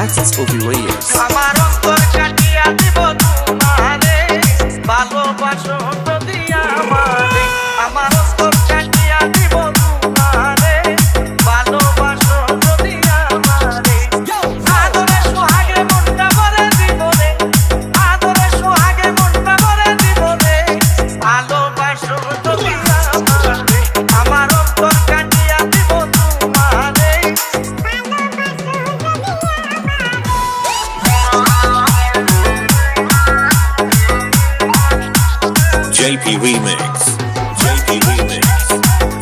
Maxis Obi Reyes. আমার অন্তর কাটিয়া দিব তোমারে ভালোবাসো যদি আমারে আমার অন্তর কাটিয়া দিব তোমারে ভালোবাসো যদি আমারে আদরে সোহাগে মনটা ভরে দিব রে আদরে সোহাগে মনটা ভরে দিব রে ভালোবাসো যদি আমারে আমার অন্তর কাটিয়া দিব তোমারে JP Remix. JP Remix.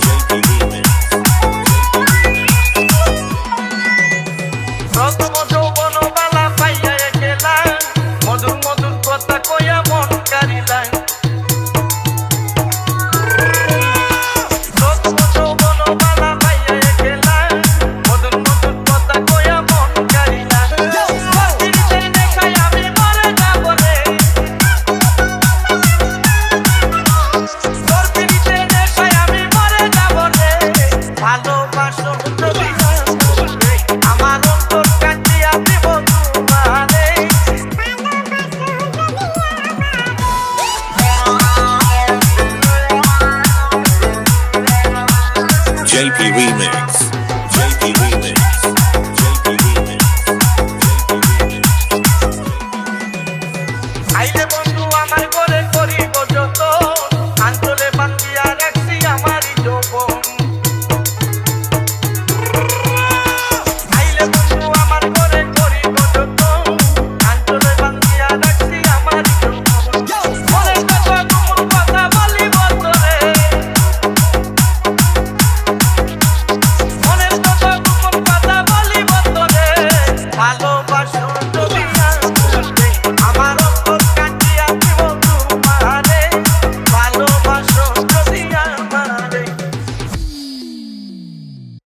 JP Remix. প্রথম যৌবন বালা পাইয়া গেলা মধুর মধুর কথা কইয়া মন কারিলা প্রথম যৌবন বালা পাইয়া গেলা মধুর মধুর কথা কইয়া মন কারিলা প্রতিদিন দেখাই আমি মরে যাব রে প্রতিদিন দেখাই আমি মরে যাব রে ভালোবাসো যদি আমার অন্তর কাটিয়া দিব তোমারে JP Remix.